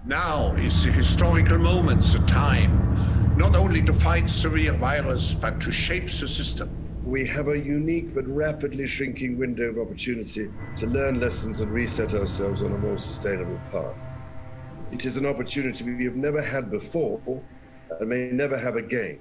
Now is the historical moment, the time, not only to fight severe virus, but to shape the system. We have a unique but rapidly shrinking window of opportunity to learn lessons and reset ourselves on a more sustainable path. It is an opportunity we have never had before and may never have again.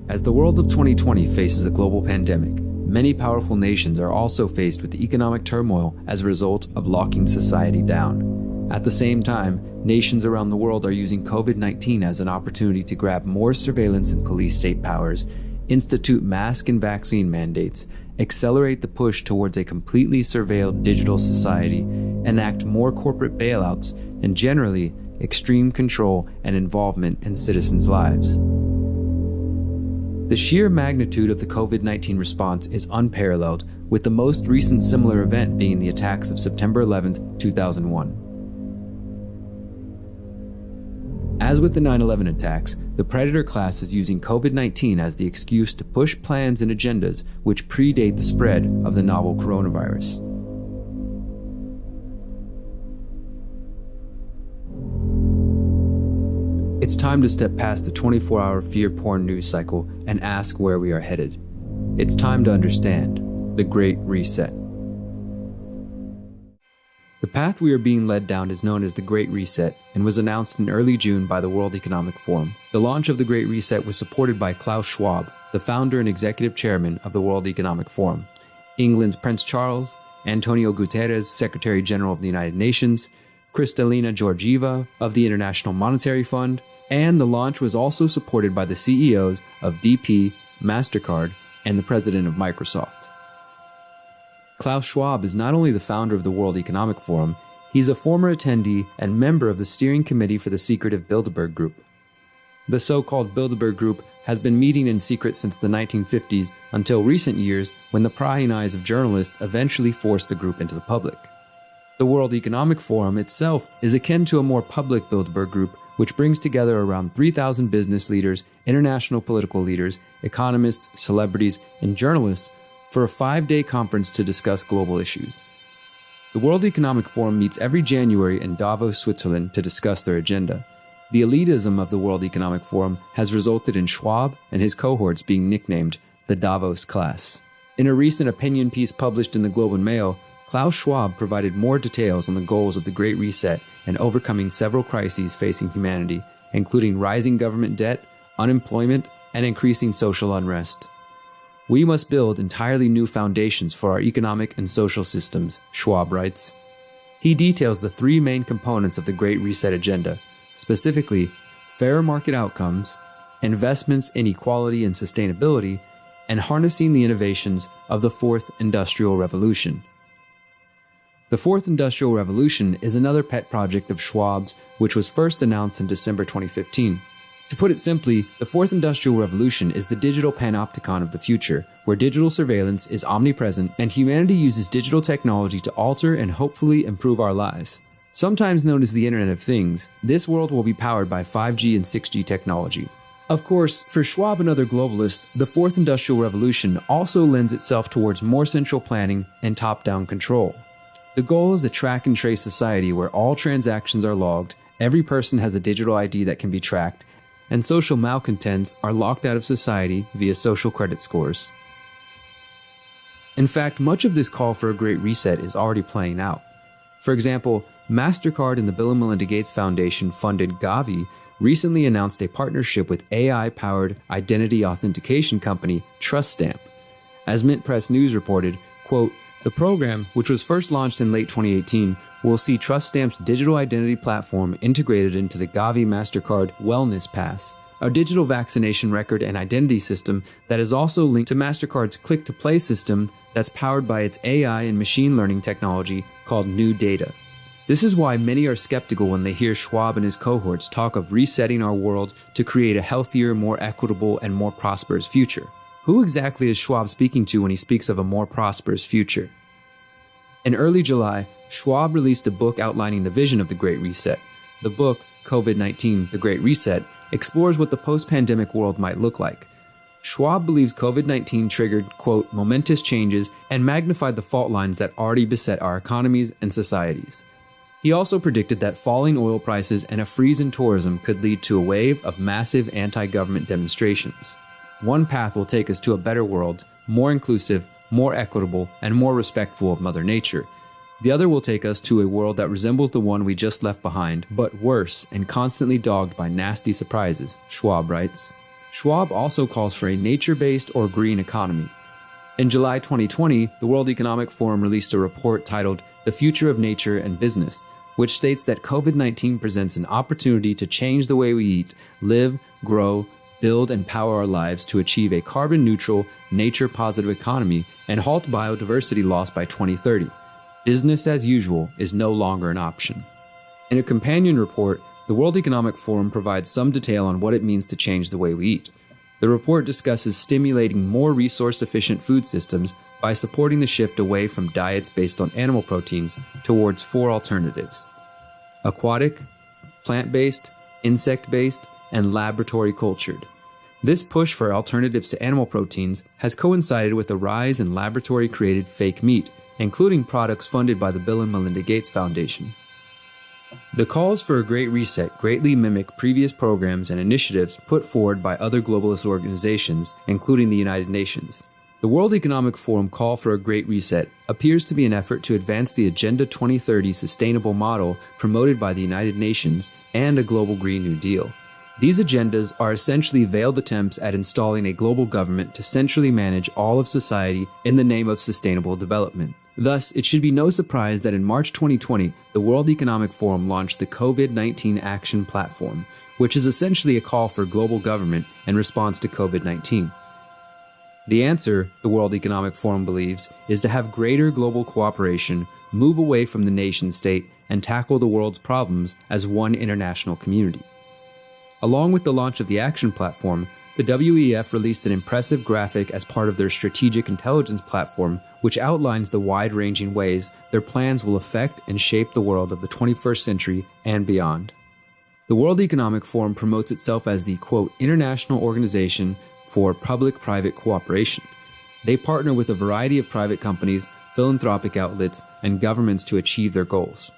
As the world of 2020 faces a global pandemic, many powerful nations are also faced with economic turmoil as a result of locking society down. At the same time, nations around the world are using COVID-19 as an opportunity to grab more surveillance and police state powers, institute mask and vaccine mandates, accelerate the push towards a completely surveilled digital society, enact more corporate bailouts, and generally, extreme control and involvement in citizens' lives. The sheer magnitude of the COVID-19 response is unparalleled, with the most recent similar event being the attacks of September 11, 2001. As with the 9/11 attacks, the predator class is using COVID-19 as the excuse to push plans and agendas which predate the spread of the novel coronavirus. It's time to step past the 24-hour fear porn news cycle and ask where we are headed. It's time to understand the Great Reset. The path we are being led down is known as the Great Reset and was announced in early June by the World Economic Forum. The launch of the Great Reset was supported by Klaus Schwab, the founder and executive chairman of the World Economic Forum, England's Prince Charles, Antonio Guterres, Secretary General of the United Nations, Kristalina Georgieva of the International Monetary Fund, and the launch was also supported by the CEOs of BP, MasterCard, and the president of Microsoft. Klaus Schwab is not only the founder of the World Economic Forum, he's a former attendee and member of the steering committee for the secretive Bilderberg Group. The so-called Bilderberg Group has been meeting in secret since the 1950s until recent years when the prying eyes of journalists eventually forced the group into the public. The World Economic Forum itself is akin to a more public Bilderberg Group, which brings together around 3,000 business leaders, international political leaders, economists, celebrities, and journalists for a 5-day conference to discuss global issues. The World Economic Forum meets every January in Davos, Switzerland to discuss their agenda. The elitism of the World Economic Forum has resulted in Schwab and his cohorts being nicknamed the Davos class. In a recent opinion piece published in the Globe and Mail, Klaus Schwab provided more details on the goals of the Great Reset and overcoming several crises facing humanity, including rising government debt, unemployment, and increasing social unrest. We must build entirely new foundations for our economic and social systems, Schwab writes. He details the 3 main components of the Great Reset agenda, specifically fairer market outcomes, investments in equality and sustainability, and harnessing the innovations of the 4th Industrial Revolution. The 4th Industrial Revolution is another pet project of Schwab's, which was first announced in December 2015. To put it simply, the 4th Industrial Revolution is the digital panopticon of the future, where digital surveillance is omnipresent and humanity uses digital technology to alter and hopefully improve our lives. Sometimes known as the Internet of Things, this world will be powered by 5G and 6G technology. Of course, for Schwab and other globalists, the 4th Industrial Revolution also lends itself towards more central planning and top-down control. The goal is a track and trace society where all transactions are logged, every person has a digital ID that can be tracked, and social malcontents are locked out of society via social credit scores. In fact, much of this call for a Great Reset is already playing out. For example, MasterCard and the Bill and Melinda Gates Foundation funded Gavi recently announced a partnership with AI-powered identity authentication company TrustStamp. As Mint Press News reported, quote, "The program, which was first launched in late 2018, will see TrustStamp's digital identity platform integrated into the Gavi MasterCard Wellness Pass, a digital vaccination record and identity system that is also linked to MasterCard's click-to-play system that's powered by its AI and machine learning technology called New Data. This is why many are skeptical when they hear Schwab and his cohorts talk of resetting our world to create a healthier, more equitable, and more prosperous future. Who exactly is Schwab speaking to when he speaks of a more prosperous future? In early July, Schwab released a book outlining the vision of the Great Reset. The book, COVID-19, The Great Reset, explores what the post-pandemic world might look like. Schwab believes COVID-19 triggered, quote, momentous changes and magnified the fault lines that already beset our economies and societies. He also predicted that falling oil prices and a freeze in tourism could lead to a wave of massive anti-government demonstrations. One path will take us to a better world, more inclusive, more equitable, and more respectful of Mother Nature. The other will take us to a world that resembles the one we just left behind, but worse and constantly dogged by nasty surprises, Schwab writes. Schwab also calls for a nature-based or green economy. In July 2020, the World Economic Forum released a report titled The Future of Nature and Business, which states that COVID-19 presents an opportunity to change the way we eat, live, grow, build, and power our lives to achieve a carbon-neutral, nature-positive economy and halt biodiversity loss by 2030. Business as usual is no longer an option. In a companion report, the World Economic Forum provides some detail on what it means to change the way we eat. The report discusses stimulating more resource-efficient food systems by supporting the shift away from diets based on animal proteins towards 4 alternatives: aquatic, plant-based, insect-based, and laboratory cultured. This push for alternatives to animal proteins has coincided with a rise in laboratory-created fake meat, including products funded by the Bill and Melinda Gates Foundation. The calls for a Great Reset greatly mimic previous programs and initiatives put forward by other globalist organizations, including the United Nations. The World Economic Forum call for a Great Reset appears to be an effort to advance the Agenda 2030 sustainable model promoted by the United Nations and a global Green New Deal. These agendas are essentially veiled attempts at installing a global government to centrally manage all of society in the name of sustainable development. Thus, it should be no surprise that in March 2020, the World Economic Forum launched the COVID-19 Action Platform, which is essentially a call for global government in response to COVID-19. The answer, the World Economic Forum believes, is to have greater global cooperation, move away from the nation-state, and tackle the world's problems as one international community. Along with the launch of the Action Platform, the WEF released an impressive graphic as part of their Strategic Intelligence Platform, which outlines the wide-ranging ways their plans will affect and shape the world of the 21st century and beyond. The World Economic Forum promotes itself as the, quote, international organization for public-private cooperation. They partner with a variety of private companies, philanthropic outlets, and governments to achieve their goals.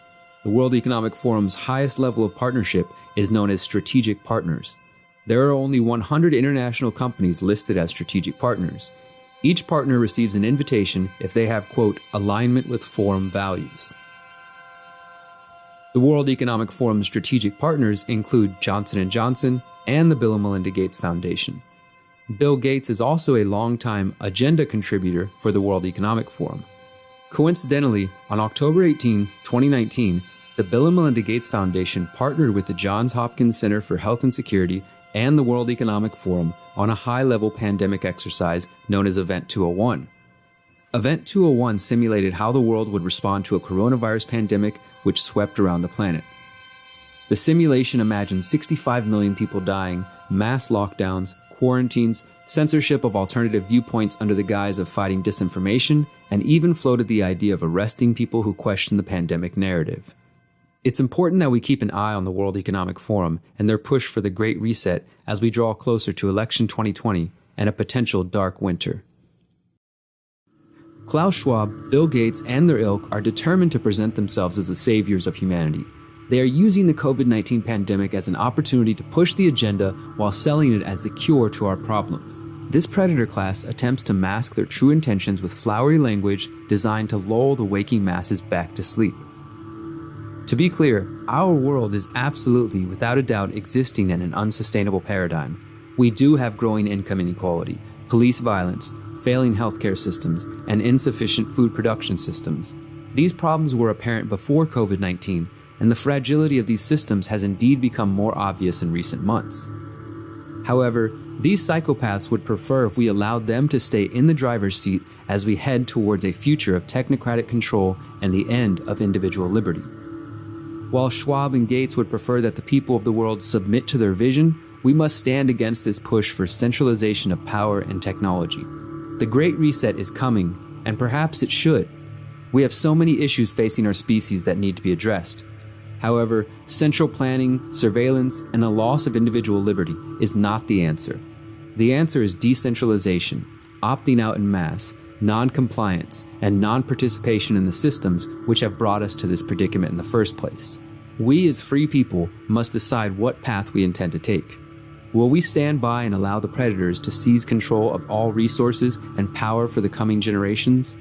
The World Economic Forum's highest level of partnership is known as strategic partners. There are only 100 international companies listed as strategic partners. Each partner receives an invitation if they have, quote, alignment with forum values. The World Economic Forum's strategic partners include Johnson & Johnson and the Bill and Melinda Gates Foundation. Bill Gates is also a longtime agenda contributor for the World Economic Forum. Coincidentally, on October 18, 2019, the Bill and Melinda Gates Foundation partnered with the Johns Hopkins Center for Health and Security and the World Economic Forum on a high-level pandemic exercise known as Event 201. Event 201 simulated how the world would respond to a coronavirus pandemic which swept around the planet. The simulation imagined 65 million people dying, mass lockdowns, quarantines, censorship of alternative viewpoints under the guise of fighting disinformation, and even floated the idea of arresting people who question the pandemic narrative. It's important that we keep an eye on the World Economic Forum and their push for the Great Reset as we draw closer to election 2020 and a potential dark winter. Klaus Schwab, Bill Gates, and their ilk are determined to present themselves as the saviors of humanity. They are using the COVID-19 pandemic as an opportunity to push the agenda while selling it as the cure to our problems. This predator class attempts to mask their true intentions with flowery language designed to lull the waking masses back to sleep. To be clear, our world is absolutely, without a doubt, existing in an unsustainable paradigm. We do have growing income inequality, police violence, failing healthcare systems, and insufficient food production systems. These problems were apparent before COVID-19, and the fragility of these systems has indeed become more obvious in recent months. However, these psychopaths would prefer if we allowed them to stay in the driver's seat as we head towards a future of technocratic control and the end of individual liberty. While Schwab and Gates would prefer that the people of the world submit to their vision, we must stand against this push for centralization of power and technology. The Great Reset is coming, and perhaps it should. We have so many issues facing our species that need to be addressed. However, central planning, surveillance, and the loss of individual liberty is not the answer. The answer is decentralization, opting out en masse, non-compliance, and non-participation in the systems which have brought us to this predicament in the first place. We as free people must decide what path we intend to take. Will we stand by and allow the predators to seize control of all resources and power for the coming generations?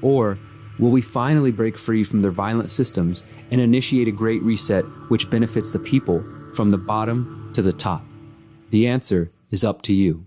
Or will we finally break free from their violent systems and initiate a great reset which benefits the people from the bottom to the top? The answer is up to you.